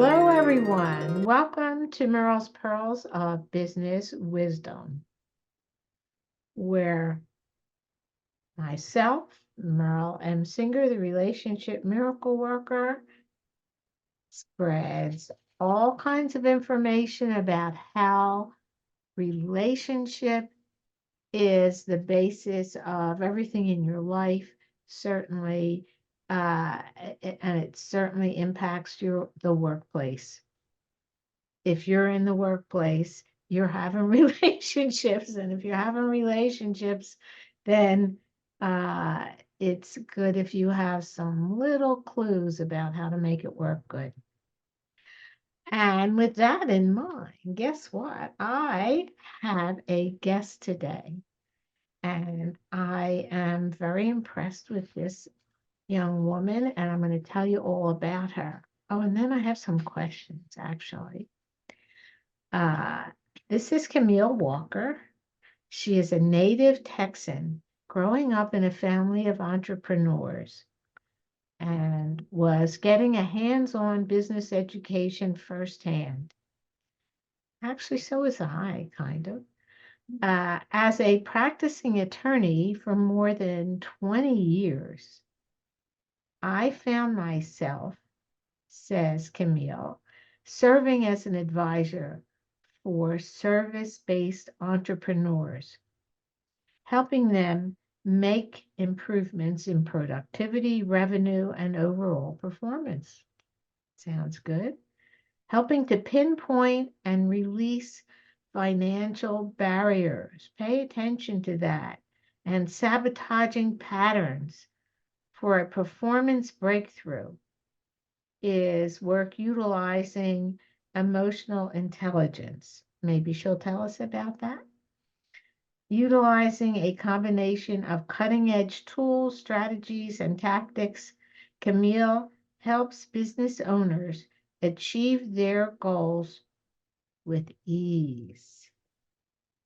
Hello, everyone. Welcome to Merle's Pearls of Business Wisdom, where myself, Merle M. Singer, the relationship miracle worker, spreads all kinds of information about how relationship is the basis of everything in your life, certainly, and it certainly impacts the workplace. If you're in the workplace, you're having relationships. And if you're having relationships, then it's good if you have some little clues about how to make it work good. And with that in mind, guess what? I have a guest today, and I am very impressed with this young woman, and I'm going to tell you all about her. Oh, and then I have some questions, actually. Uh, this is Camille Walker. She is a native Texan growing up in a family of entrepreneurs and was getting a hands-on business education firsthand. Actually, so was I, kind of. As a practicing attorney for more than 20 years, I found myself, says Camille, serving as an advisor for service-based entrepreneurs, helping them make improvements in productivity, revenue, and overall performance. Sounds good. Helping to pinpoint and release financial barriers. Pay attention to that. And sabotaging patterns for a performance breakthrough is work utilizing emotional intelligence. Maybe she'll tell us about that. Utilizing a combination of cutting-edge tools, strategies, and tactics, Camille helps business owners achieve their goals with ease.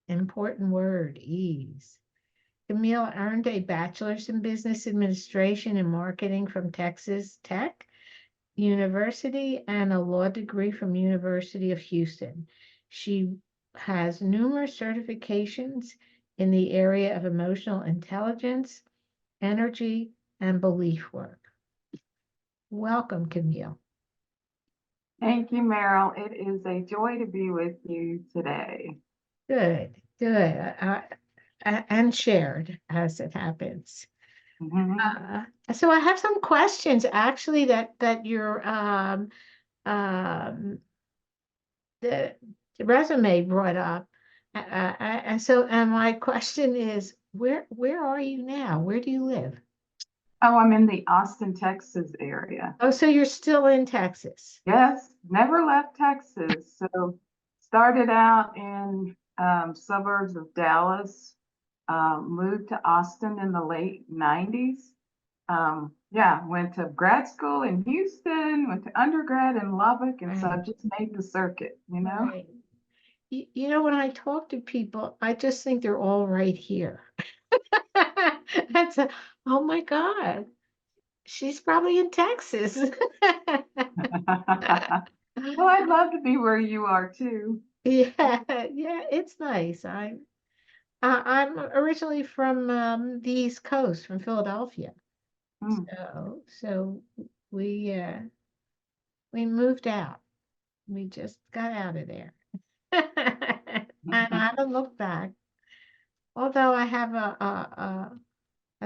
Important word, ease. Camille earned a bachelor's in business administration and marketing from Texas Tech University and a law degree from University of Houston. She has numerous certifications in the area of emotional intelligence, energy, and belief work. Welcome, Camille. Thank you, Meryl. It is a joy to be with you today. Good, good. And shared as it happens. So I have some questions actually that your um, the resume brought up. And my question is, where are you now? Where do you live? Oh, I'm in the Austin, Texas area. Oh, so you're still in Texas. Yes, never left Texas. So started out in suburbs of Dallas, moved to Austin in the late 90s. Yeah, went to grad school in Houston, went to undergrad in Lubbock, and so Right, I've just made the circuit, you know? right. You know, when I talk to people, I just think they're all right here. That's a, oh my God, she's probably in Texas. Well, I'd love to be where you are too. Yeah, yeah, it's nice. I'm originally from the East Coast, from Philadelphia. Mm. So we moved out. We just got out of there. And I haven't looked back. Although I have a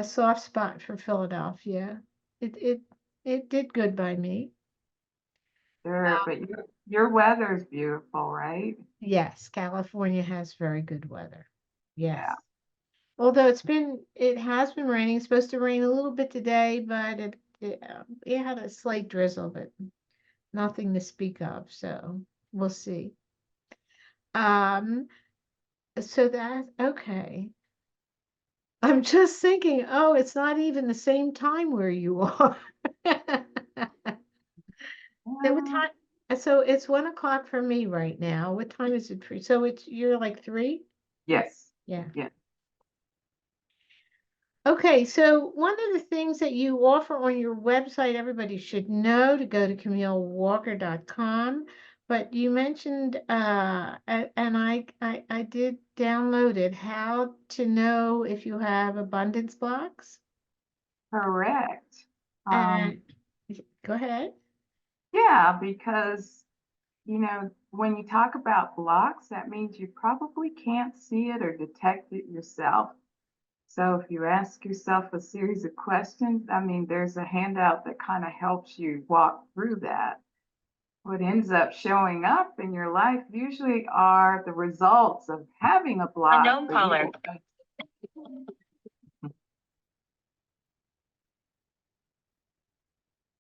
soft spot for Philadelphia. It did good by me. Sure, but your weather's beautiful, right? Yes, California has very good weather. Yeah. Yes. Although it has been raining. It's supposed to rain a little bit today, but it had a slight drizzle, but nothing to speak of. So we'll see. Um, so that's okay. I'm just thinking, oh, it's not even the same time where you are. So what Well, time? So it's 1 o'clock for me right now. What time is it for you? So you're like 3? yes. Yeah. Yeah. Okay, so one of the things that you offer on your website, everybody should know to go to CamilleWalker.com. But you mentioned, and I did download it, how to know if you have abundance blocks. Correct. And go ahead. Yeah, because, when you talk about blocks, that means you probably can't see it or detect it yourself. So if you ask yourself a series of questions, I mean, there's a handout that kind of helps you walk through that. What ends up showing up in your life usually are the results of having a block. Unknown caller.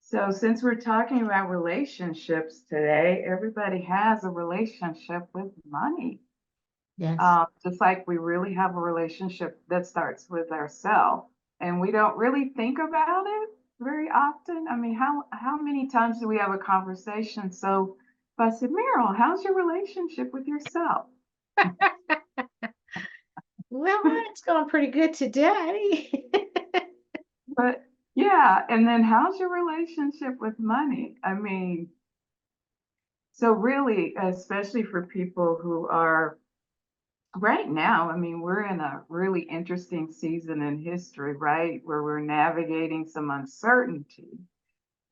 So since we're talking about relationships today, everybody has a relationship with money. Yes. Just like we really have a relationship that starts with ourselves, and we don't really think about it very often. I mean, how many times do we have a conversation? So if I said, Meryl, how's your relationship with yourself? Well, it's going pretty good today. But yeah, and then how's your relationship with money? I mean, so really, especially for people who are right now, I mean, we're in a really interesting season in history, right? Where we're navigating some uncertainty.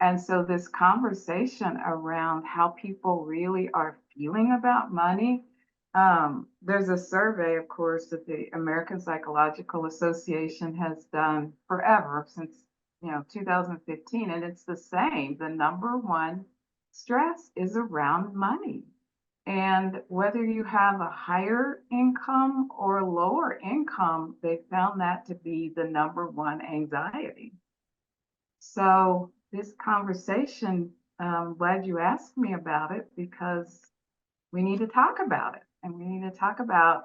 And so this conversation around how people really are feeling about money, there's a survey, of course, that the American Psychological Association has done forever since 2015, and it's the same. The number one stress is around money. And whether you have a higher income or a lower income, they found that to be the number one anxiety. So this conversation, glad you asked me about it because we need to talk about it, and we need to talk about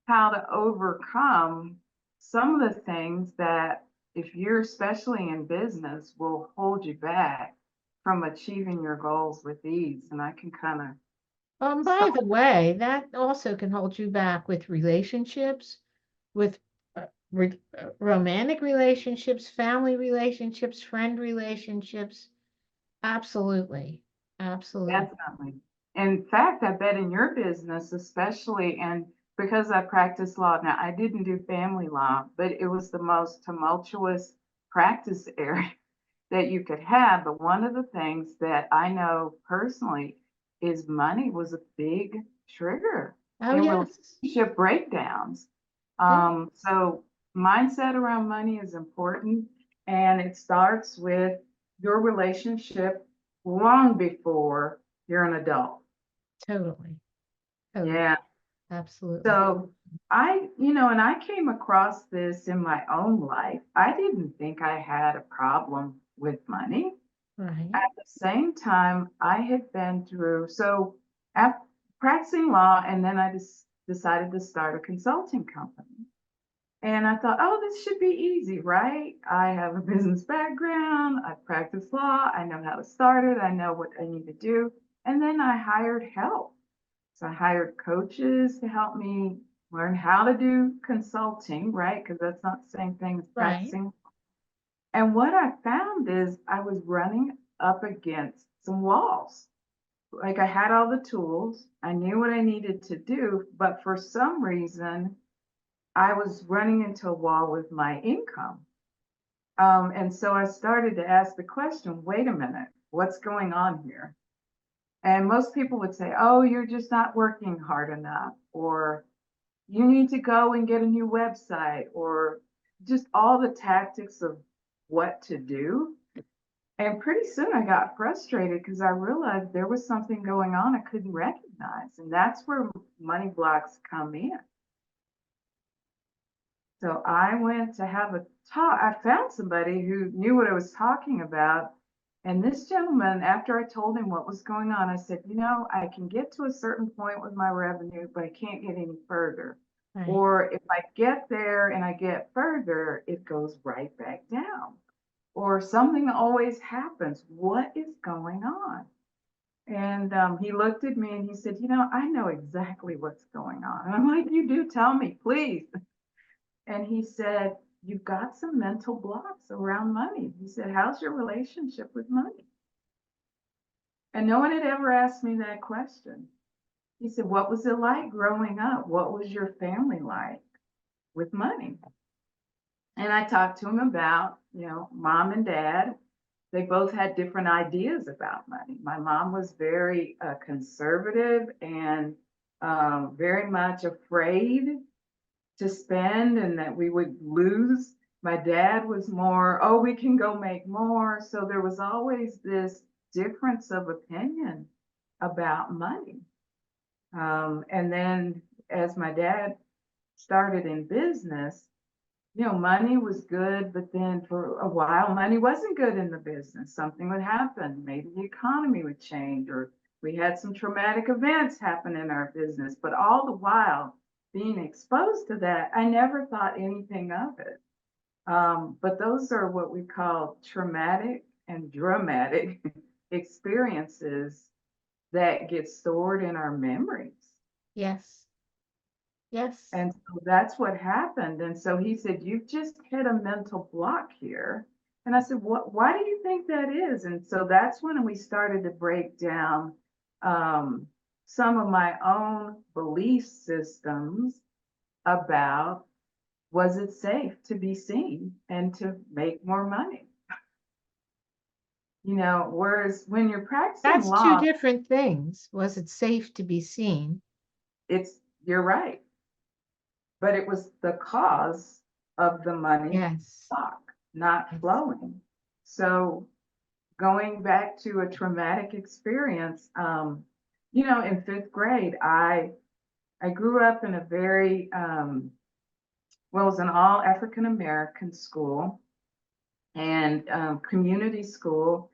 how to overcome some of the things that, if you're especially in business, will hold you back from achieving your goals with ease. And I can kind of By start. the way, that also can hold you back with relationships, with romantic relationships, family relationships, friend relationships. Absolutely. Absolutely. Definitely. In fact, I bet in your business, especially, and because I practice law now, I didn't do family law, but it was the most tumultuous practice area that you could have. But one of the things that I know personally is money was a big trigger Oh, in yes. relationship breakdowns. Yeah, So mindset around money is important, and it starts with your relationship long before you're an adult. totally. Totally. Yeah. Absolutely. So and I came across this in my own life. I didn't think I had a problem with money. Right. At the same time, I had been through, so after practicing law, and then I just decided to start a consulting company. And I thought, oh, this should be easy, right? I have a business background, I practice law, I know how to start it, I know what I need to do. And then I hired help. So I hired coaches to help me learn how to do consulting, right? Because that's not the same thing as Right. practicing. And what I found is I was running up against some walls. Like I had all the tools, I knew what I needed to do, but for some reason, I was running into a wall with my income. And so I started to ask the question, wait a minute, what's going on here? And most people would say, oh, you're just not working hard enough, or you need to go and get a new website, or just all the tactics of what to do. And pretty soon I got frustrated because I realized there was something going on I couldn't recognize. And that's where money blocks come in. So I went to have a talk. I found somebody who knew what I was talking about. And this gentleman, after I told him what was going on, I said, I can get to a certain point with my revenue, but I can't get any further. Right. Or if I get there and I get further, it goes right back down. Or something always happens. What is going on? And he looked at me and he said, I know exactly what's going on. And I'm like, you do tell me, please. And he said, you've got some mental blocks around money. He said, how's your relationship with money? And no one had ever asked me that question. He said, what was it like growing up? What was your family like with money? And I talked to him about, mom and dad. They both had different ideas about money. My mom was very conservative and very much afraid to spend and that we would lose. My dad was more, oh, we can go make more. So there was always this difference of opinion about money. And then as my dad started in business, money was good, but then for a while, money wasn't good in the business. Something would happen. Maybe the economy would change, or we had some traumatic events happen in our business. But all the while, being exposed to that, I never thought anything of it. But those are what we call traumatic and dramatic experiences that get stored in our memories. Yes. Yes. And so that's what happened. And so he said, you've just hit a mental block here. And I said, why do you think that is? And so that's when we started to break down some of my own belief systems about, was it safe to be seen and to make more money? Whereas when you're practicing That's two law, different things. Was it safe to be seen? you're right. But it was the cause of the money Yes. block not Yes. flowing. So going back to a traumatic experience, in fifth grade, I grew up in a very well, it was an all African American school and community school.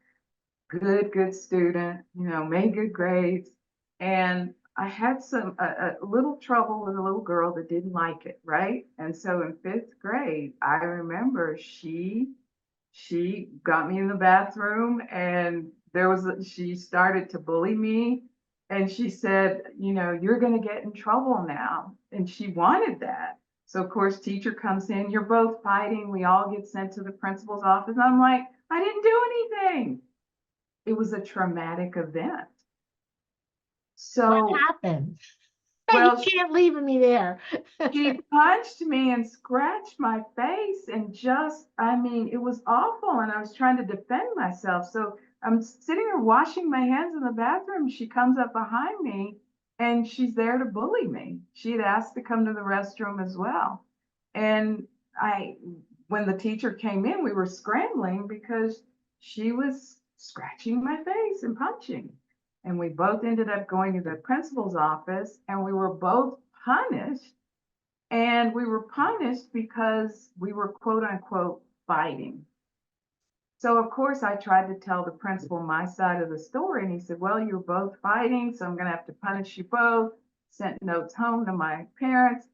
Good student, made good grades, and I had a little trouble with a little girl that didn't like it, right? And so in fifth grade, I remember she got me in the bathroom, and she started to bully me, and she said, you're going to get in trouble now, and she wanted that. So of course, teacher comes in, you're both fighting, we all get sent to the principal's office. I'm like, I didn't do anything. It was a traumatic event. What So, happened? You well, can't leave me there. she punched me and scratched my face and it was awful. And I was trying to defend myself. So I'm sitting there washing my hands in the bathroom. She comes up behind me and she's there to bully me. She had asked to come to the restroom as well. And when the teacher came in, we were scrambling because she was scratching my face and punching. And we both ended up going to the principal's office, and we were both punished. And we were punished because we were quote unquote fighting. So of course I tried to tell the principal my side of the story, and he said, well, you're both fighting, so I'm going to have to punish you both. Sent notes home to my parents.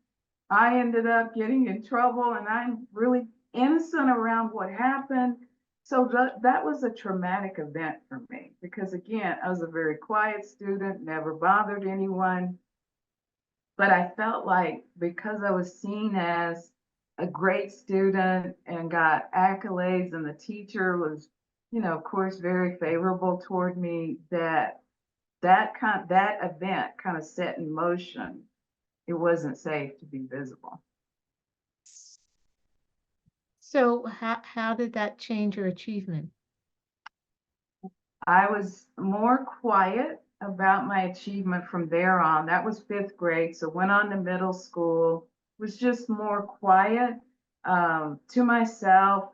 I ended up getting in trouble, and I'm really innocent around what happened. So that was a traumatic event for me because, again, I was a very quiet student, never bothered anyone. But I felt like because I was seen as a great student and got accolades, and the teacher was, of course, very favorable toward me, that event kind of set in motion. It wasn't safe to be visible. So how did that change your achievement? I was more quiet about my achievement from there on. That was fifth grade. So went on to middle school, was just more quiet to myself,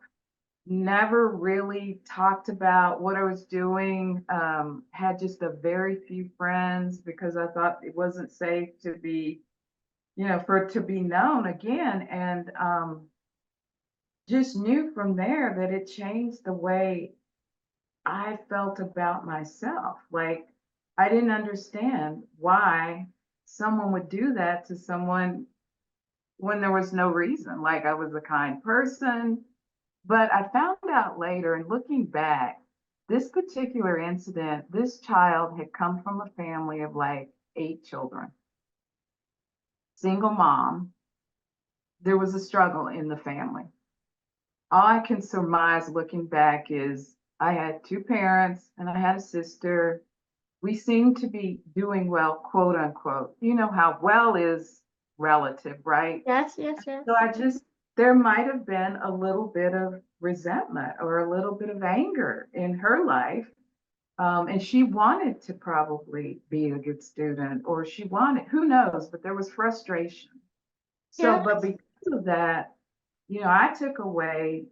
never really talked about what I was doing, had just a very few friends because I thought it wasn't safe to be, for it to be known again. And just knew from there that it changed the way I felt about myself. Like, I didn't understand why someone would do that to someone when there was no reason. Like, I was a kind person. But I found out later, and looking back, this particular incident, this child had come from a family of like 8 children, single mom. There was a struggle in the family. all I can surmise looking back is I had two parents and I had a sister. We seemed to be doing well, quote unquote. You know how well is relative, right? Yes, yes, yes. So there might have been a little bit of resentment or a little bit of anger in her life. And she wanted to probably be a good student, or she wanted, who knows, but there was frustration. So, Yeah, but because of that, I took away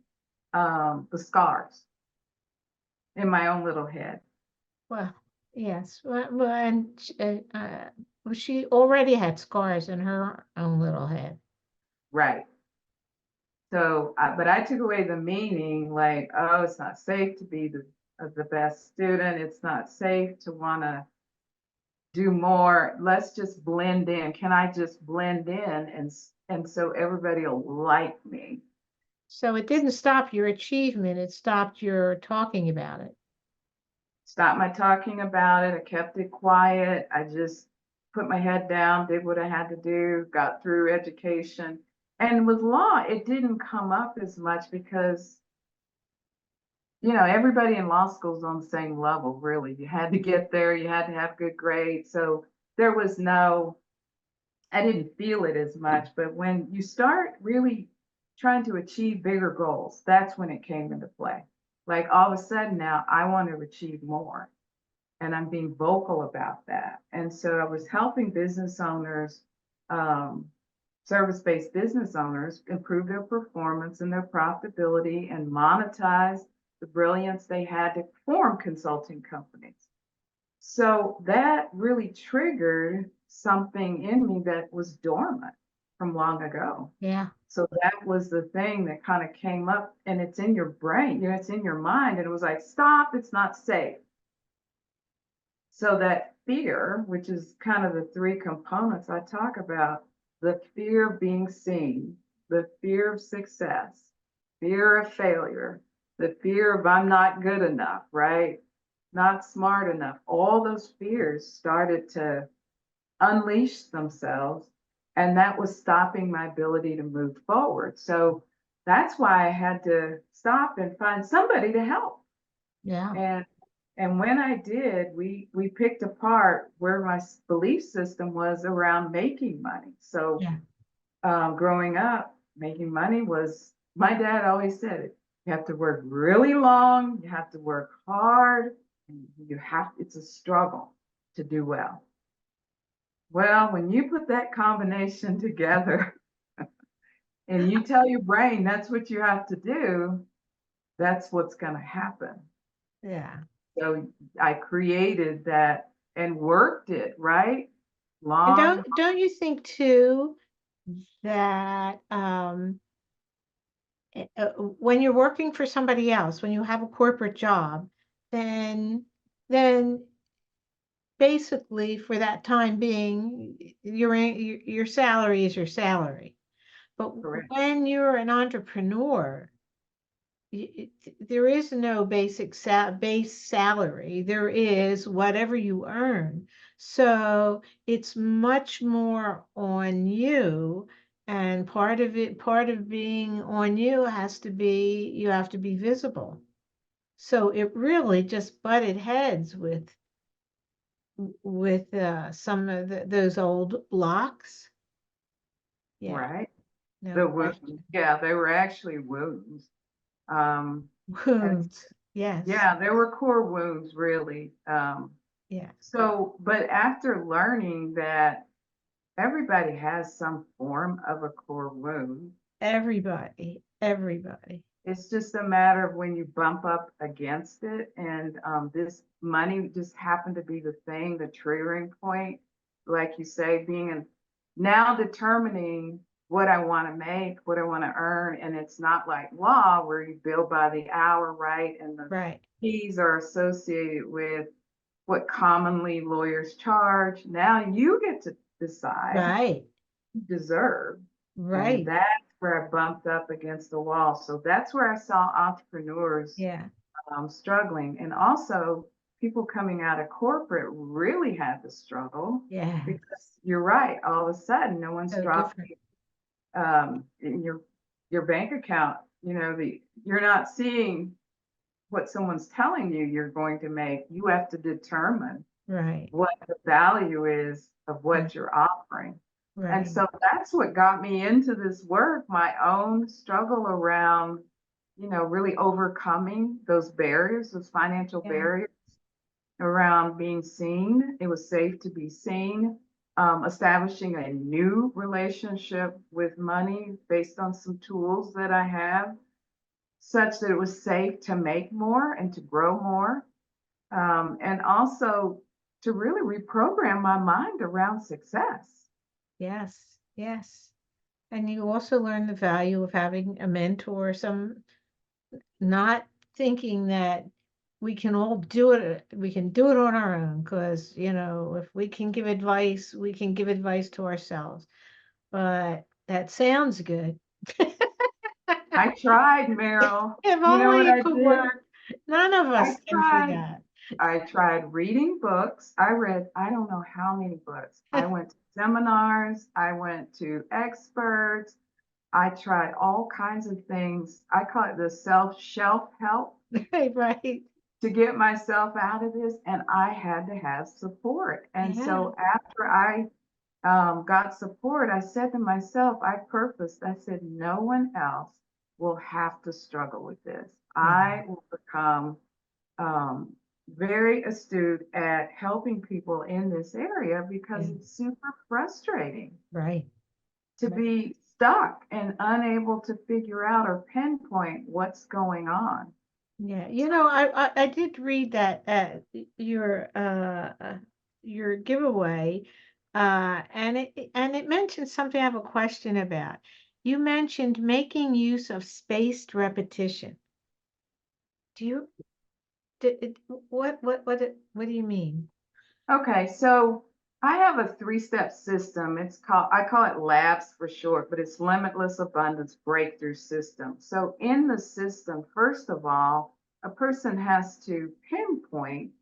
the scars in my own little head. well, yes. Well, she already had scars in her own little head. Right. So, but I took away the meaning, like, oh, it's not safe to be the best student. It's not safe to want to do more. Let's just blend in. Can I just blend in and so everybody will like me? So it didn't stop your achievement, it stopped your talking about it. Stopped my talking about it. I kept it quiet. I just put my head down, did what I had to do, got through education. And with law, it didn't come up as much because, everybody in law school is on the same level, really. You had to get there, you had to have good grades. So there was I didn't feel it as much. But when you start really trying to achieve bigger goals, that's when it came into play. Like all of a sudden now, I want to achieve more. And I'm being vocal about that. And so I was helping business owners, um, service-based business owners, improve their performance and their profitability and monetize the brilliance they had to form consulting companies. So that really triggered something in me that was dormant from long ago. Yeah, So that was the thing that kind of came up, and it's in your brain, it's in your mind. And it was like, stop, it's not safe. So that fear, which is kind of the three components I talk about, the fear of being seen, the fear of success, fear of failure, the fear of I'm not good enough, right? Not smart enough. All those fears started to unleash themselves, and that was stopping my ability to move forward. So that's why I had to stop and find somebody to help. yeah, And and when I did, we picked apart where my belief system was around making money. So yeah, growing up, making money was, my dad always said it. You have to work really long. You have to work hard. And it's a struggle to do well. Well, when you put that combination together and you tell your brain that's what you have to do, that's what's going to happen. yeah. So I created that and worked it, right? And Long, don't you think too that when you're working for somebody else, when you have a corporate job, then then basically for that time being, your salary is your salary. But correct, when you're an entrepreneur, there is no base salary. There is whatever you earn. So it's much more on you. And part of being on you has to be, you have to be visible. So it really just butted heads with some of those old blocks. Yeah, right? no The wounds, question. yeah, they were actually wounds. Um, and Wounds. Yes, yeah, there were core wounds, really. yeah. But after learning that everybody has some form of a core wound, Everybody. it's just a matter of when you bump up against it. And this money just happened to be the thing, the triggering point, like you say, now determining what I want to make, what I want to earn. And it's not like law where you bill by the hour, right? And the Right, fees are associated with what commonly lawyers charge. Now you get to decide right, you deserve. And right. that's where I bumped up against the wall. So that's where I saw entrepreneurs Yeah, struggling. And also, people coming out of corporate really had to struggle yeah. because you're right. All of a sudden, no one's So different. dropping in your bank account you're not seeing what someone's telling you you're going to make. You have to determine Right. what the value is of Right. what you're offering. And Right. so that's what got me into this work, my own struggle around, really overcoming those barriers, those financial Yeah. barriers around being seen. It was safe to be seen. Establishing a new relationship with money based on some tools that I have, such that it was safe to make more and to grow more. And also to really reprogram my mind around success. Yes. Yes. And you also learn the value of having a mentor, not thinking that we can do it on our own, because, if we can give advice, we can give advice to ourselves. But that sounds good. I tried, Meryl. If You know only what it I could did? work. None of I us can do tried. that. I tried reading books. I read, I don't know how many books. I went to seminars. I went to experts. I tried all kinds of things. I call it the shelf help Right, right. to get myself out of this. And I had to have support. And Yeah, so after I got support, I said to myself, I said, no one else will have to struggle with this. yeah, I will become um, very astute at helping people in this area because yeah. it's super frustrating Right, to right. be stuck and unable to figure out or pinpoint what's going on. Yeah, I did read that your giveaway, and it mentioned something I have a question about. You mentioned making use of spaced repetition. Do you what do you mean? Okay, so I have a three-step system. I call it LABS for short, but it's Limitless Abundance Breakthrough System. So in the system, first of all, a person has to pinpoint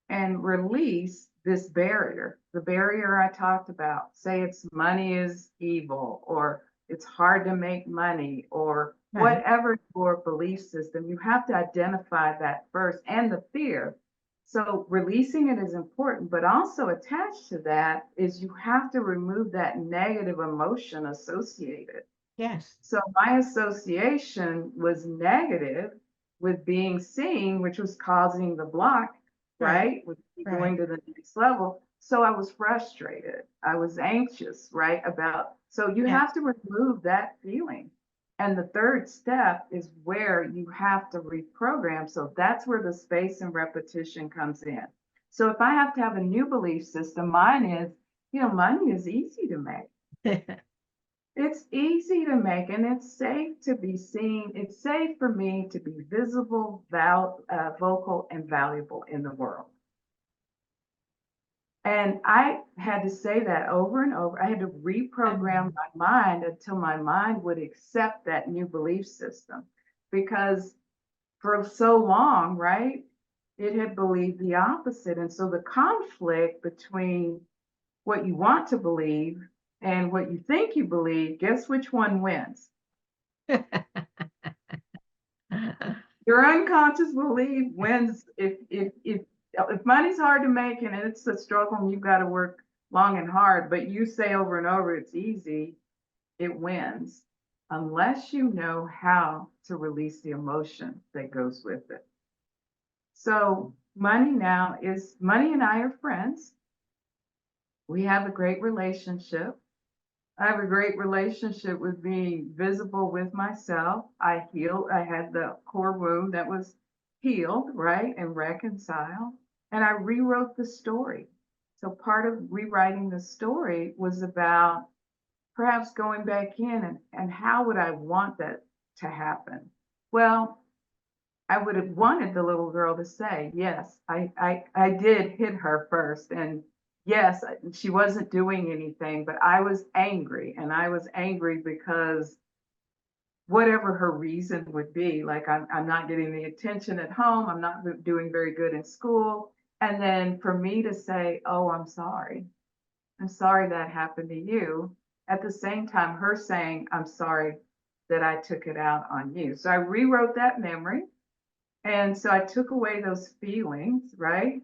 and release this barrier. The barrier I talked about, say it's money is evil, or it's hard to make money, or Right. whatever your belief system, you have to identify that first, and the fear. So releasing it is important, but also attached to that is you have to remove that negative emotion associated. Yes. So my association was negative with being seen, which was causing the block, Right. right? With going Right. to the next level. So I was frustrated. I was anxious, right? So you Yeah. have to remove that feeling. And the third step is where you have to reprogram. So that's where the space and repetition comes in. So if I have to have a new belief system, mine is, money is easy to make. It's easy to make, and it's safe to be seen. It's safe for me to be visible, vocal, and valuable in the world. And I had to say that over and over. I had to reprogram my mind until my mind would accept that new belief system. Because for so long, right, it had believed the opposite. And so the conflict between what you want to believe and what you think you believe, guess which one wins? Your unconscious belief wins if money's hard to make and it's a struggle and you've got to work long and hard, but you say over and over it's easy, it wins unless you know how to release the emotion that goes with it. So money and I are friends. We have a great relationship. I have a great relationship with being visible with myself. I healed. I had the core wound that was healed, right, and reconciled. And I rewrote the story. So part of rewriting the story was about perhaps going back in and how would I want that to happen? Well, I would have wanted the little girl to say, yes, I did hit her first. And yes, she wasn't doing anything, but I was angry. And I was angry because whatever her reason would be, like I'm not getting the attention at home, I'm not doing very good in school. And then for me to say, oh, I'm sorry. I'm sorry that happened to you. At the same time, her saying, I'm sorry that I took it out on you. So I rewrote that memory. And so I took away those feelings, right?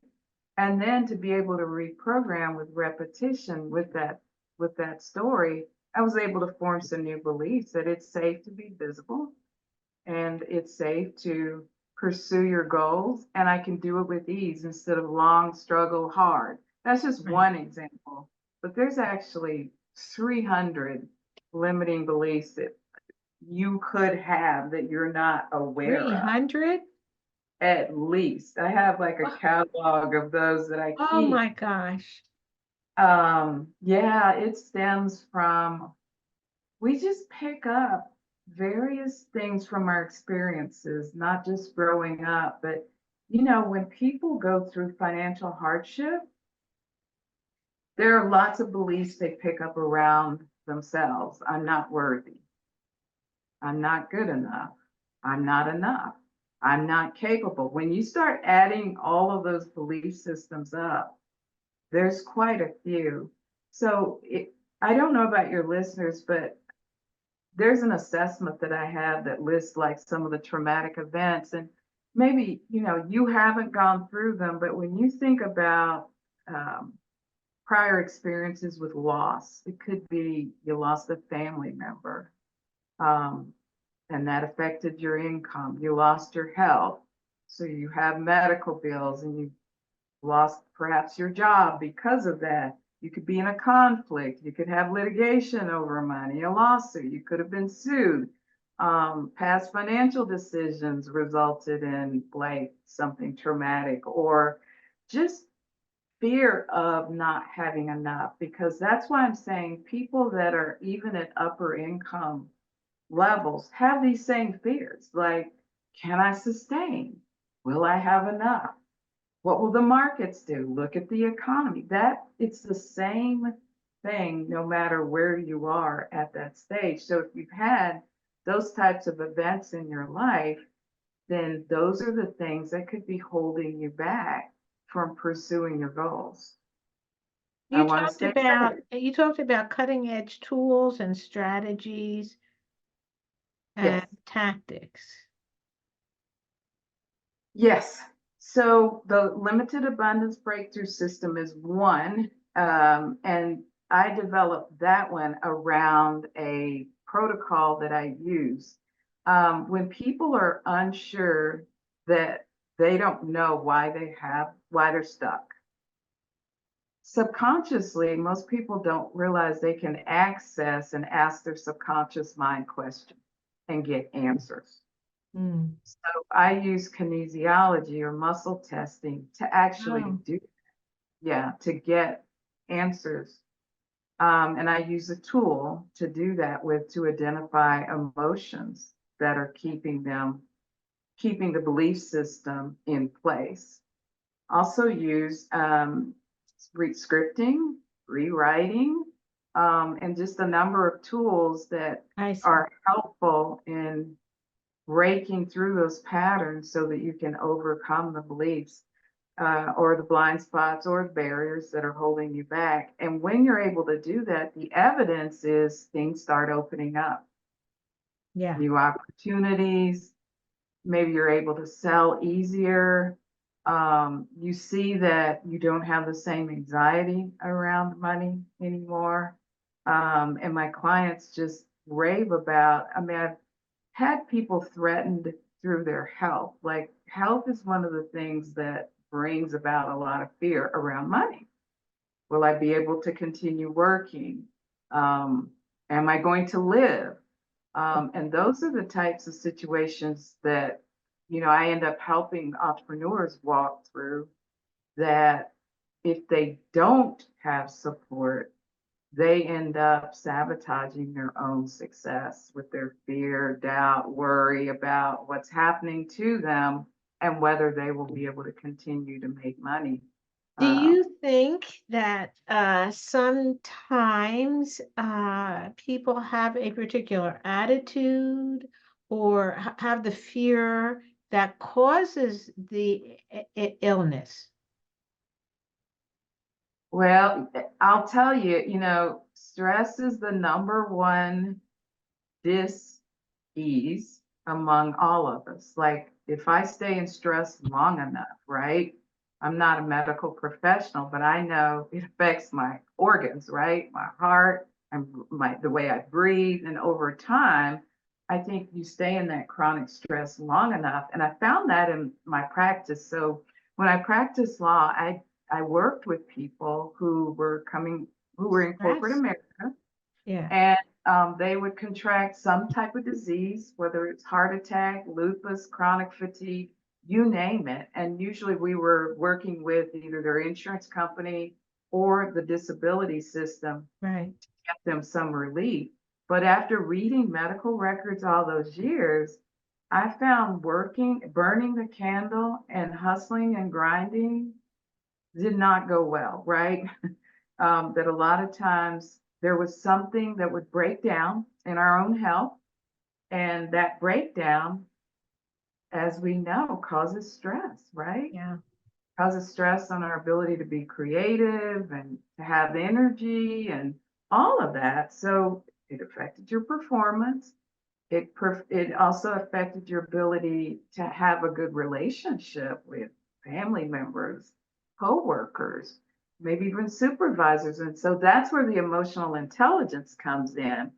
And then to be able to reprogram with repetition with that story, I was able to form some new beliefs that it's safe to be visible and it's safe to pursue your goals, and I can do it with ease instead of long struggle hard. That's just Right. one example, but there's actually 300 limiting beliefs that you could have that you're not aware of. 300? At least I have like a Oh, catalog of those that I oh keep. my gosh. Yeah, it stems from, we just pick up various things from our experiences, not just growing up, but when people go through financial hardship, there are lots of beliefs they pick up around themselves. I'm not worthy. I'm not good enough. I'm not enough. I'm not capable. When you start adding all of those belief systems up, there's quite a few. So I don't know about your listeners, but there's an assessment that I have that lists like some of the traumatic events, and maybe you haven't gone through them, but when you think about um, prior experiences with loss, it could be you lost a family member, um, and that affected your income. You lost your health, so you have medical bills, and you lost perhaps your job because of that. You could be in a conflict. You could have litigation over money, a lawsuit. You could have been sued. Past financial decisions resulted in like something traumatic, or just fear of not having enough. Because that's why I'm saying people that are even at upper income levels have these same fears. Like, can I sustain? Will I have enough? What will the markets do? Look at the economy. That it's the same thing no matter where you are at that stage. So if you've had those types of events in your life, then those are the things that could be holding you back from pursuing your goals. I want to stay safe. You talked about cutting edge tools and strategies and Yes. tactics. Yes. So the limited abundance breakthrough system is one, and I developed that one around a protocol that I use. When people are unsure, that they don't know why they're stuck. Subconsciously, most people don't realize they can access and ask their subconscious mind questions and get answers. Mm. So I use kinesiology or muscle testing to actually Oh, do, yeah, to get answers. And I use a tool to do that with, to identify emotions that are keeping the belief system in place. Also use scripting, rewriting, and just a number of tools that I see. are helpful in breaking through those patterns so that you can overcome the beliefs, or the blind spots or barriers that are holding you back. And when you're able to do that, the evidence is things start opening up, Yeah. new opportunities. Maybe you're able to sell easier. You see that you don't have the same anxiety around money anymore. And my clients just rave about, I mean, I've had people threatened through their health. Like, health is one of the things that brings about a lot of fear around money. Will I be able to continue working? Um, am I going to live? And those are the types of situations that, I end up helping entrepreneurs walk through, that if they don't have support, they end up sabotaging their own success with their fear, doubt, worry about what's happening to them and whether they will be able to continue to make money. Do Um, you think that sometimes people have a particular attitude or have the fear that causes the illness? well, I'll tell you, stress is the number one ease among all of us. Like if I stay in stress long enough, right? I'm not a medical professional, but I know it affects my organs, right? My heart and the way I breathe. And over time, I think you stay in that chronic stress long enough. And I found that in my practice. So when I practiced law, I worked with people who were in corporate Stress. America, Yeah. and they would contract some type of disease, whether it's heart attack, lupus, chronic fatigue, you name it. And usually we were working with either their insurance company or the disability system Right. to get them some relief. But after reading medical records all those years, I found burning the candle and hustling and grinding did not go well, right? That a lot of times there was something that would break down in our own health, and that breakdown, as we know, causes stress, right? Yeah. Causes stress on our ability to be creative and to have energy and all of that. So it affected your performance. It also affected your ability to have a good relationship with family members, coworkers, maybe even supervisors. And so that's where the emotional intelligence comes in.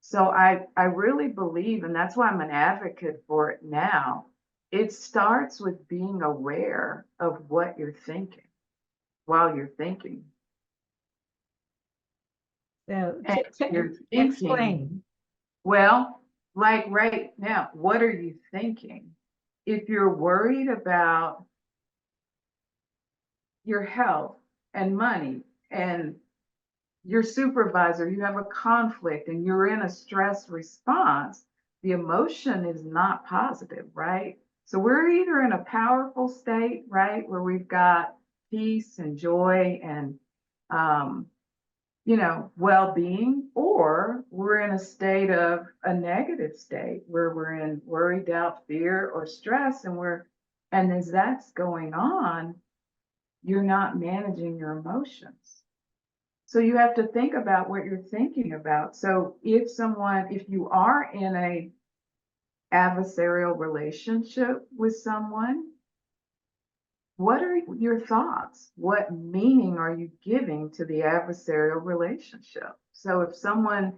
So I really believe, and that's why I'm an advocate for it now. It starts with being aware of what you're thinking while you're thinking. So And you're thinking, explain. well, like right now, what are you thinking? If you're worried about your health and money and your supervisor, you have a conflict and you're in a stress response, the emotion is not positive, right? So we're either in a powerful state, right, where we've got peace and joy and um, well-being, or we're in a state of a negative state where we're in worry, doubt, fear, or stress, and as that's going on, you're not managing your emotions. So you have to think about what you're thinking about. So if you are in a adversarial relationship with someone, what are your thoughts? What meaning are you giving to the adversarial relationship? So if someone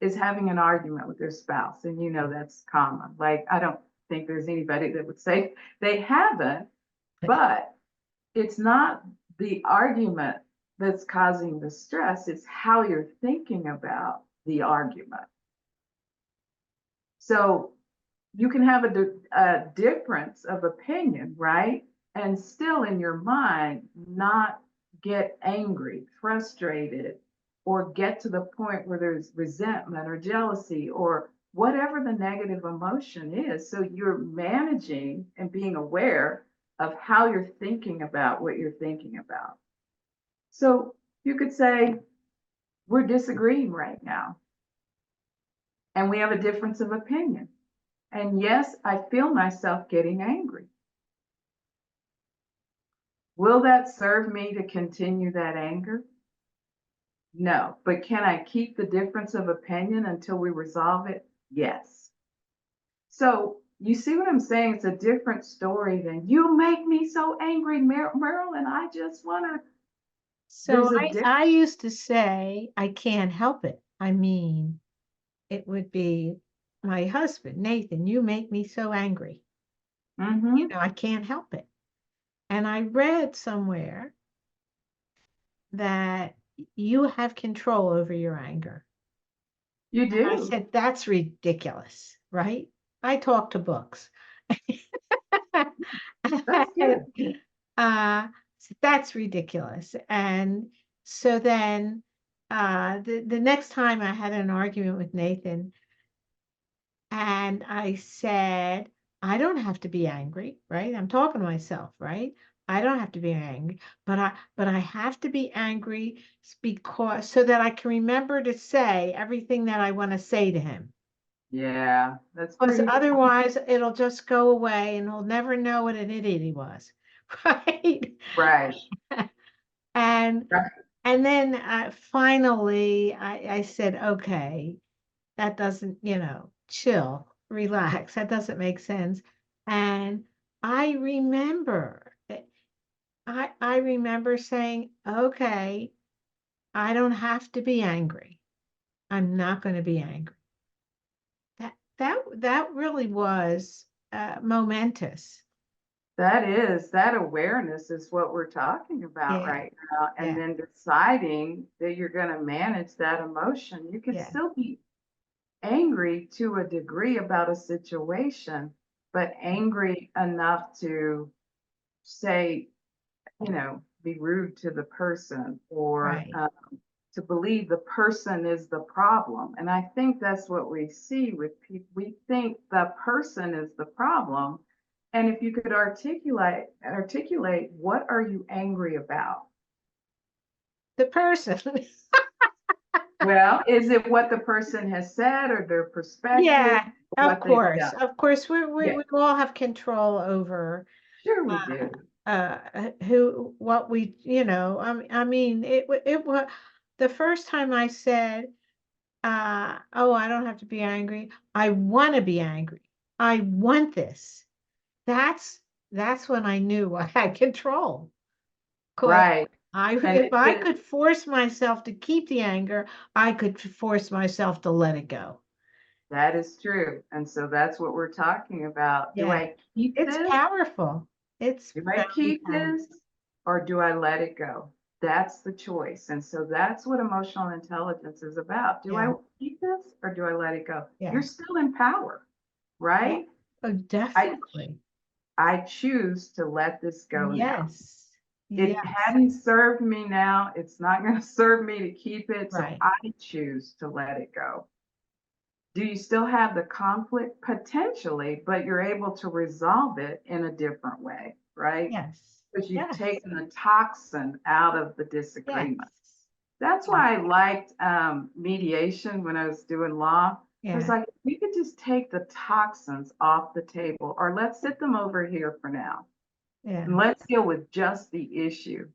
is having an argument with their spouse, and that's common, like I don't think there's anybody that would say they haven't, but it's not the argument that's causing the stress, it's how you're thinking about the argument. So you can have a difference of opinion, right? And still in your mind, not get angry, frustrated, or get to the point where there's resentment or jealousy or whatever the negative emotion is. So you're managing and being aware of how you're thinking about what you're thinking about. So you could say, we're disagreeing right now, and we have a difference of opinion. And yes, I feel myself getting angry. Will that serve me to continue that anger? No. But can I keep the difference of opinion until we resolve it? Yes. So you see what I'm saying? It's a different story than you make me so angry, Marilyn. I just want to. So There's a I used to say, I can't help it. I mean, it would be my husband, Nathan, you make me so angry. Mm-hmm. I can't help it. And I read somewhere that you have control over your anger. You And I do. said, that's ridiculous, right? I talk to books. That's good. So that's ridiculous. And so then the next time I had an argument with Nathan, and I said, I don't have to be angry, right? I'm talking to myself, right? I don't have to be angry, but I have to be angry because so that I can remember to say everything that I want to say to him. Yeah, that's Because pretty. otherwise it'll just go away and he'll never know what an idiot he was. Right. Right. And Right. and then finally I said, okay, that doesn't, chill. relax. That doesn't make sense. And I remember, I remember saying, okay, I don't have to be angry. I'm not going to be angry. That really was momentous. That awareness is what we're talking about Yeah, right now. And yeah, then deciding that you're going to manage that emotion. You can yeah, still be angry to a degree about a situation, but angry enough to say, be rude to the person or right. to believe the person is the problem. And I think that's what we see with people. We think the person is the problem. And if you could articulate what are you angry about? The person. Well, is it what the person has said or their perspective, Yeah, or what they've done? of course, Yeah, we all have control over sure we uh, do. who, what we, I mean, it was the first time I said, oh, I don't have to be angry. I want to be angry. I want this. That's that's when I knew I had control. Because Right. And if I could force myself to keep the anger, I could force myself to let it go. that is true. And so that's what we're talking about. Do Yeah, I keep it's this? powerful. It's Do I very keep powerful. this or do I let it go? That's the choice. And so that's what emotional intelligence is about. Do Yeah, I keep this or do I let it go? You're yeah, still in power, yeah. right? Oh, I definitely. I choose to let this go now. Yes, It yes, hadn't served me now. It's not going to serve me to keep it. So right. I choose to let it go. Do you still have the conflict? Potentially, but you're able to resolve it in a different way, right? Yes, Because you've yes, taken the toxin out of the yes, disagreement. That's yeah, why I liked mediation when I was doing law. I was yeah, like, we could just take the toxins off the table, or let's sit them over here for now, yeah, and let's deal with just the issue.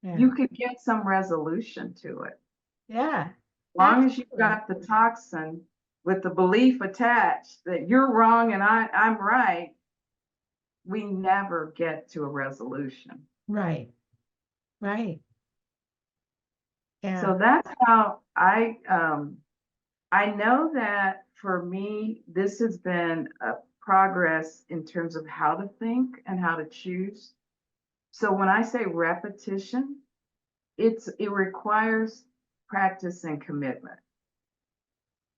yeah, You could get some resolution to it. yeah. As long as you've Absolutely. got the toxin with the belief attached that you're wrong and I'm right, we never get to a resolution. Right, right. Yeah. So that's how I know that for me, this has been a progress in terms of how to think and how to choose. So when I say repetition, it requires practice and commitment.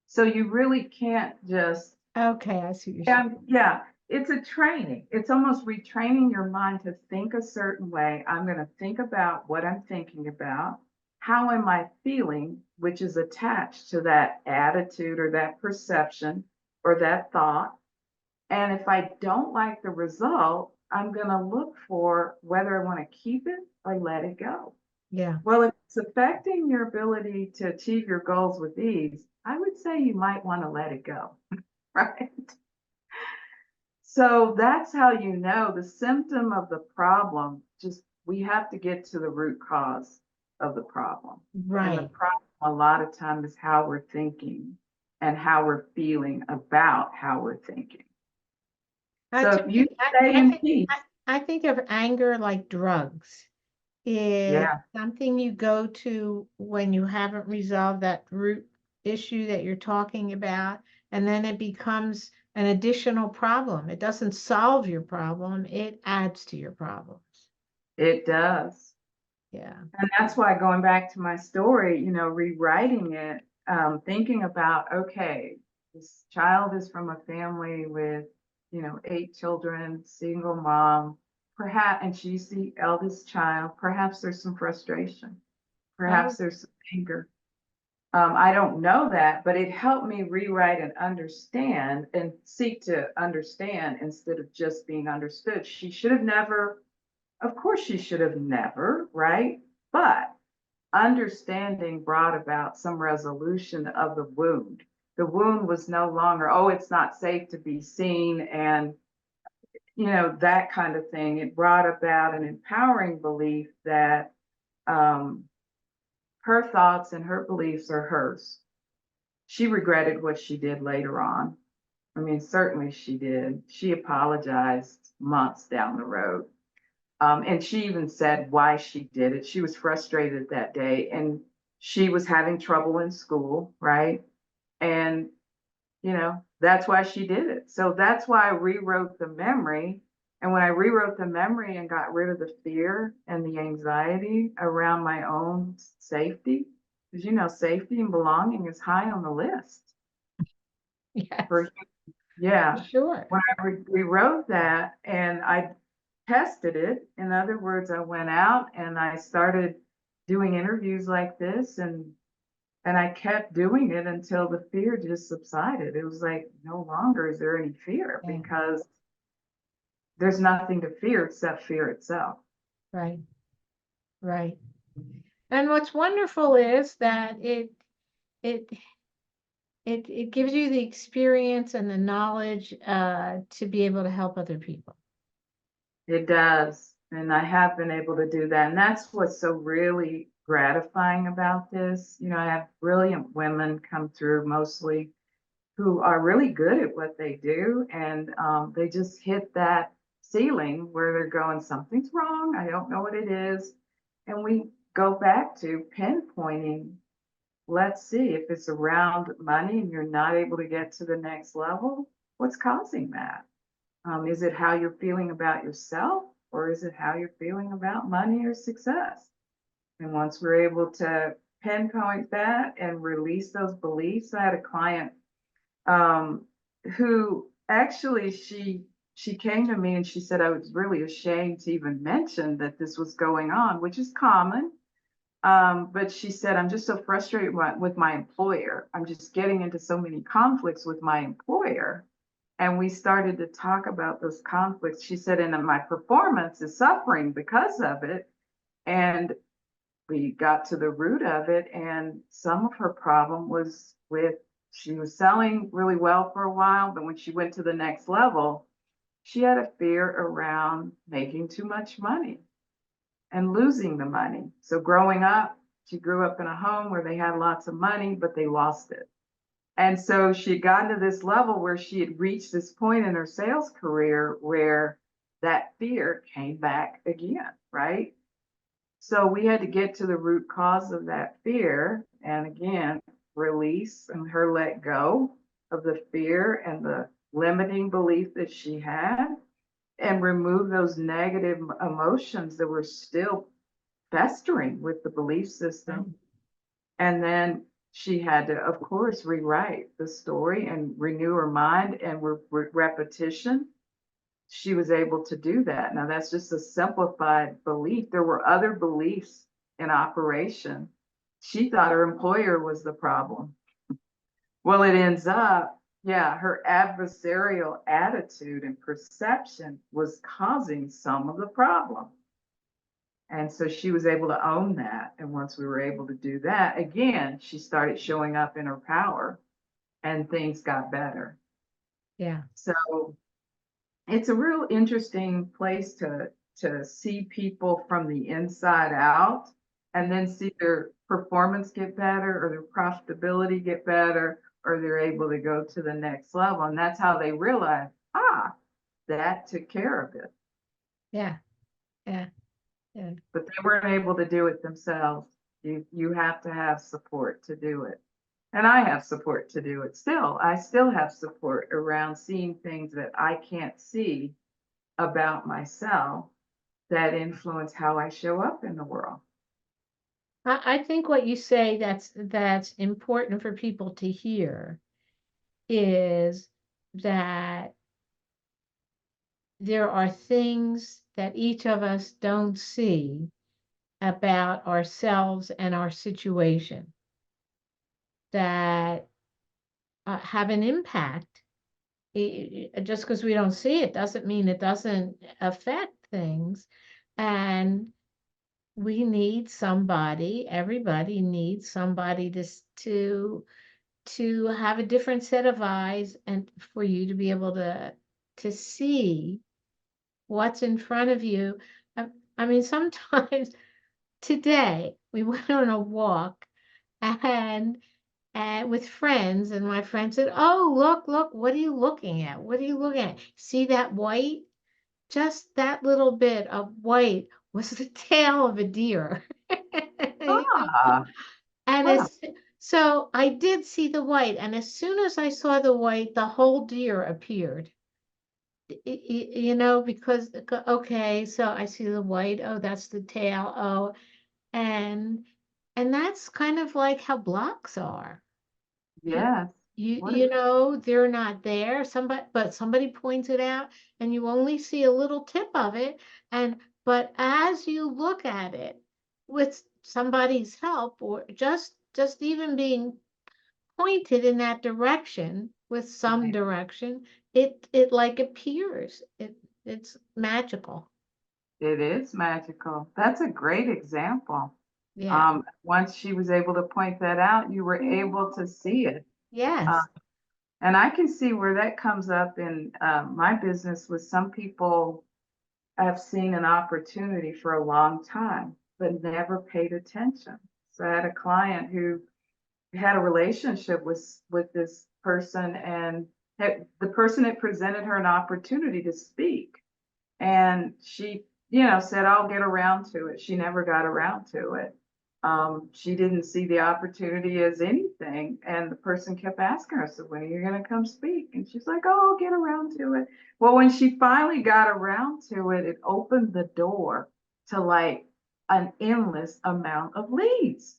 So you really can't just, Okay, I see what you're saying. yeah, it's a training. It's almost retraining your mind to think a certain way. I'm going to think about what I'm thinking about. How am I feeling, which is attached to that attitude or that perception or that thought. And if I don't like the result, I'm going to look for whether I want to keep it or let it go. Yeah, Well, if it's affecting your ability to achieve your goals with ease, I would say you might want to let it go, right? So that's how you know the symptom of the problem. Just we have to get to the root cause of the problem. And the right. problem a lot of times is how we're thinking and how we're feeling about how we're thinking. So To if you me, stay in peace, I think of anger like drugs. It's yeah, something you go to when you haven't resolved that root issue that you're talking about, and then it becomes an additional problem. It doesn't solve your problem, it adds to your problems. it does. Yeah. And that's why going back to my story, rewriting it, thinking about, okay, this child is from a family with, 8 children, single mom, perhaps, and she's the eldest child. Perhaps there's some frustration. Oh, Perhaps there's some anger. I don't know that, but it helped me rewrite and understand and seek to understand instead of just being understood. She should have never, of course, she should have never, right? But understanding brought about some resolution of the wound. The wound was no longer, oh, it's not safe to be seen, and that kind of thing. It brought about an empowering belief that um, her thoughts and her beliefs are hers. She regretted what she did later on, I mean, certainly she did. She apologized months down the road. And she even said why she did it. She was frustrated that day and she was having trouble in school, right? And, that's why she did it. So that's why I rewrote the memory. And when I rewrote the memory and got rid of the fear and the anxiety around my own safety, because, safety and belonging is high on the list Yes, for, yeah. sure. When I rewrote that and I tested it. In other words, I went out and I started doing interviews like this and I kept doing it until the fear just subsided. It was like no longer is there any fear Yeah, because there's nothing to fear except fear itself. right, right. And what's wonderful is that it it gives you the experience and the knowledge to be able to help other people. It does. And I have been able to do that. And that's what's so really gratifying about this. I have brilliant women come through mostly who are really good at what they do, and they just hit that ceiling where they're going, something's wrong, I don't know what it is. And we go back to pinpointing, let's see if it's around money and you're not able to get to the next level, what's causing that? Is it how you're feeling about yourself, or is it how you're feeling about money or success? And once we're able to pinpoint that and release those beliefs, I had a client um, who actually she came to me and she said I was really ashamed to even mention that this was going on, which is common. But she said, I'm just so frustrated with my employer. I'm just getting into so many conflicts with my employer. And we started to talk about those conflicts. She said, and my performance is suffering because of it. And we got to the root of it, and some of her problem was with, she was selling really well for a while, but when she went to the next level, she had a fear around making too much money and losing the money. So growing up, she grew up in a home where they had lots of money, but they lost it. And so she had gotten to this level where she had reached this point in her sales career where that fear came back again, right? So we had to get to the root cause of that fear, and again, release and her let go of the fear and the limiting belief that she had, and remove those negative emotions that were still festering with the belief system. And then she had to, of course, rewrite the story and renew her mind, and with repetition she was able to do that. Now, that's just a simplified belief. There were other beliefs in operation. She thought her employer was the problem. Well, it ends up, yeah, her adversarial attitude and perception was causing some of the problem. And so she was able to own that. And once we were able to do that, again, she started showing up in her power and things got better. Yeah. So it's a real interesting place to see people from the inside out and then see their performance get better or their profitability get better or they're able to go to the next level. And that's how they realize, that took care of it. Yeah. Yeah. Yeah. But they weren't able to do it themselves. You have to have support to do it. And I have support to do it still. I still have support around seeing things that I can't see about myself that influence how I show up in the world. I think what you say that's important for people to hear is that there are things that each of us don't see about ourselves and our situation that have an impact. Just because we don't see it doesn't mean it doesn't affect things. And we need somebody, everybody needs somebody to have a different set of eyes and for you to be able to see what's in front of you. I mean, sometimes today we went on a walk and and with friends, and my friend said, "Oh, look, what are you looking at? What are you looking at? See that white? Just that little bit of white was the tail of a deer." You know? Ah, And huh. so I did see the white, and as soon as I saw the white, the whole deer appeared. Because okay, so I see the white. Oh, that's the tail. Oh, and that's kind of like how blocks are. You Yes. What a, they're not there. Somebody points it out, and you only see a little tip of it. But as you look at it with somebody's help, or just even being pointed in that direction with some direction, it like appears. It's magical. it is magical. That's a great example. Yeah. Once she was able to point that out, you were able to see it. Uh, Yes. and I can see where that comes up in my business with some people. I've seen an opportunity for a long time, but never paid attention. So I had a client who had a relationship with this person, and the person had presented her an opportunity to speak, and she, said, "I'll get around to it." She never got around to it. She didn't see the opportunity as anything, and the person kept asking her, "So when are you going to come speak?" And she's like, "Oh, I'll get around to it." Well, when she finally got around to it, it opened the door to like an endless amount of leads.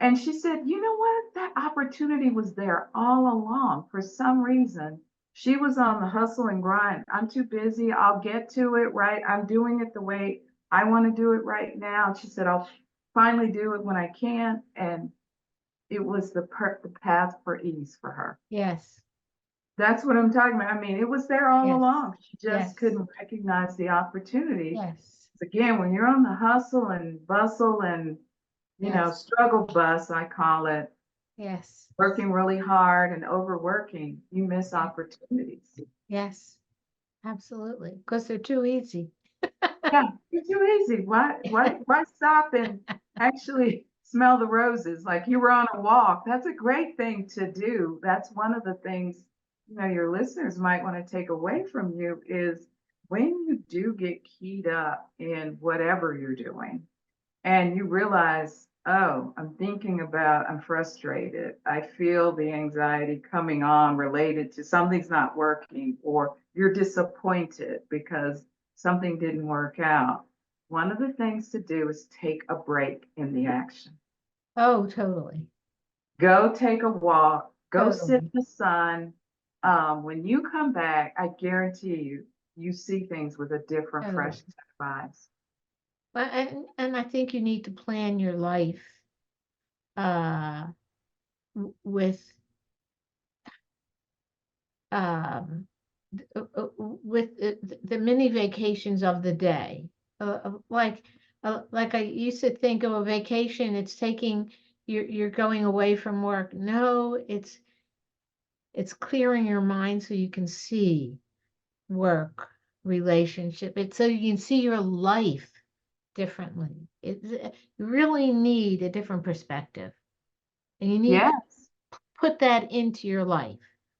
And she said, "You know what? That opportunity was there all along. For some reason, she was on the hustle and grind. I'm too busy. I'll get to it, right? I'm doing it the way I want to do it right now." And she said, "I'll finally do it when I can." And it was the path for ease for her. Yes. That's what I'm talking about. I mean, it was there all Yes. along. She just Yes. couldn't recognize the opportunity. Yes. Again, when you're on the hustle and bustle and, Yes. struggle bus, I call it, Yes. working really hard and overworking, you miss opportunities. Yes. Absolutely. Because they're too easy. Yeah, it's too easy. Why stop and actually smell the roses like you were on a walk? That's a great thing to do. That's one of the things, your listeners might want to take away from you is when you do get keyed up in whatever you're doing, and you realize, oh, I'm frustrated. I feel the anxiety coming on related to something's not working, or you're disappointed because something didn't work out. One of the things to do is take a break in the action. Oh, totally. Go take a walk, go sit in Totally. the sun. When you come back, I guarantee you, you see things with a different, fresh Totally. set of eyes. And I think you need to plan your life uh with um with the mini vacations of the day. Like I used to think of a vacation, it's taking you're going away from work. No, it's clearing your mind so you can see work, relationship. It's so you can see your life differently. You really need a different perspective, and you need to Yes, put that into your life.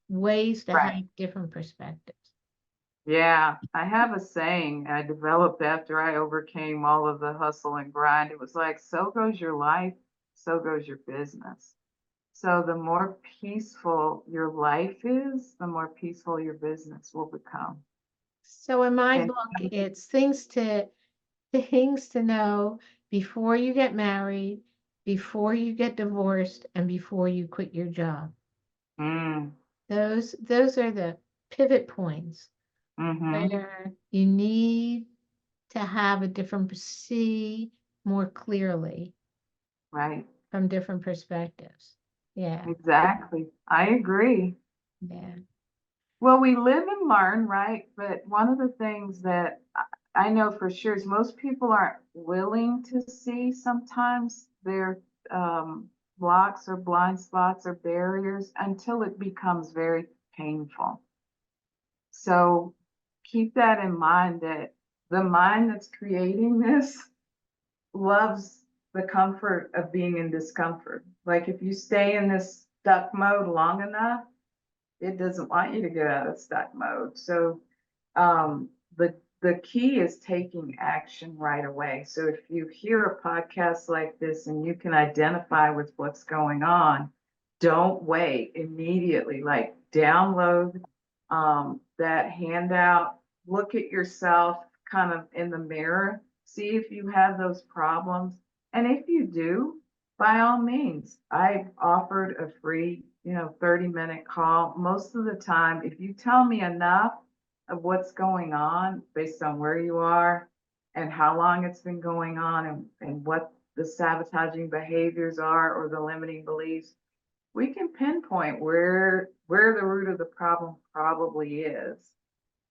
Ways to right. have different perspectives. Yeah, I have a saying I developed after I overcame all of the hustle and grind. It was like, so goes your life, so goes your business. So the more peaceful your life is, the more peaceful your business will become. So in my And book, it's things to know before you get married, before you get divorced, and before you quit your job. mm, Those are the pivot points mm-hmm, where you need to have a different see more clearly right, from different perspectives. Yeah, exactly. I agree. yeah. Well, we live and learn, right? But one of the things that I know for sure is most people aren't willing to see sometimes their blocks or blind spots or barriers until it becomes very painful. So keep that in mind that the mind that's creating this loves the comfort of being in discomfort. Like if you stay in this stuck mode long enough, it doesn't want you to get out of stuck mode. So um, the key is taking action right away. So if you hear a podcast like this and you can identify with what's going on, don't wait immediately. Like download that handout, look at yourself kind of in the mirror, see if you have those problems. And if you do, by all means, I offered a free, 30-minute call. Most of the time, if you tell me enough of what's going on based on where you are and how long it's been going on and what the sabotaging behaviors are or the limiting beliefs, we can pinpoint where the root of the problem probably is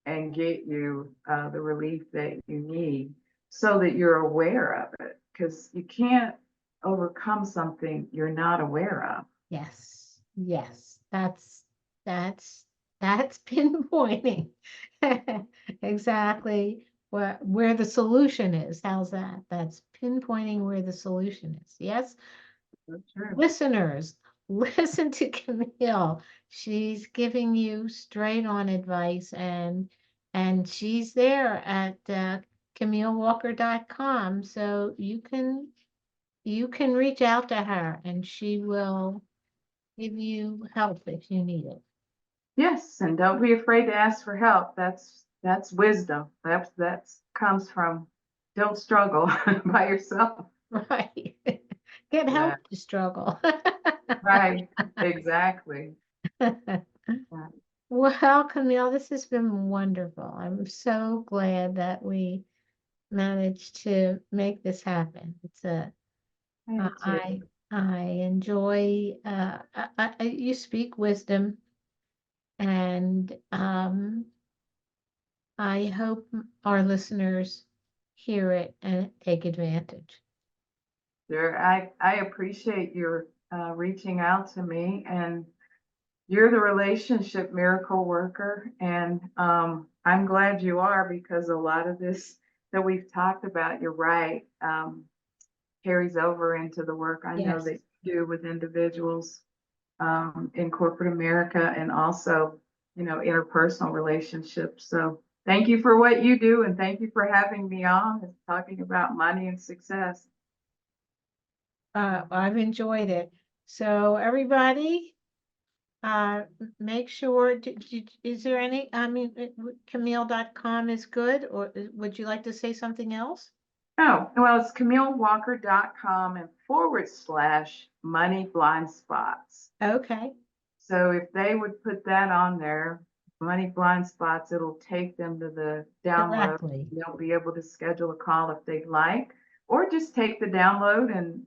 and get you the relief that you need so that you're aware of it, because you can't overcome something you're not aware of. Yes, yes, that's pinpointing exactly where the solution is. How's that? That's pinpointing where the solution is. Yes, That's true. listeners, listen to Camille. She's giving you straight on advice, and she's there at CamilleWalker.com, so you can reach out to her, and she will give you help if you need it. Yes, and don't be afraid to ask for help. That's wisdom. That's comes from don't struggle by yourself. Right. Get Yeah, help to struggle. right. Exactly. Yeah. Well, Camille, this has been wonderful. I'm so glad that we managed to make this happen. It's a Me too. I enjoy you speak wisdom, and I hope our listeners hear it and take advantage. Sure. I appreciate your reaching out to me, and you're the relationship miracle worker. And I'm glad you are, because a lot of this that we've talked about, you're right, carries over into the work I know Yes. that you do with individuals in corporate America, and also, interpersonal relationships. So thank you for what you do, and thank you for having me on and talking about money and success. I've enjoyed it. So everybody, make sure, is there any, I mean, Camille.com is good, or would you like to say something else? Oh, well, it's CamilleWalker.com and / money blind spots. Okay, So if they would put that on there, money blind spots, it'll take them to the download. directly. They'll be able to schedule a call if they'd like, or just take the download. And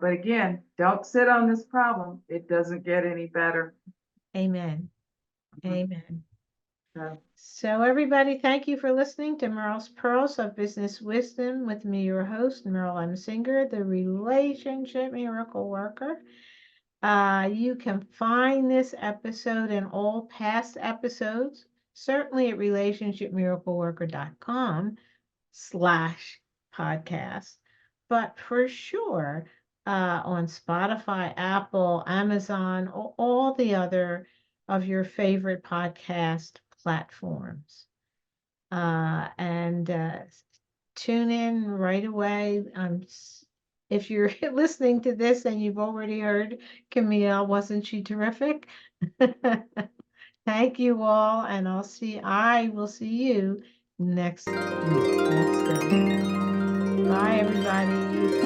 but again, don't sit on this problem. It doesn't get any better. Amen. Mhm. Amen. So, So everybody, thank you for listening to Merle's Pearls of Business Wisdom with me, your host, Merle M. Singer, the Relationship Miracle Worker. You can find this episode and all past episodes, certainly at relationshipmiracleworker.com/podcast, but for sure on Spotify, Apple, Amazon, all the other of your favorite podcast platforms. And tune in right away. If you're listening to this and you've already heard Camille, wasn't she terrific? Thank you all, and I will see you next week, next Thursday. Bye, everybody.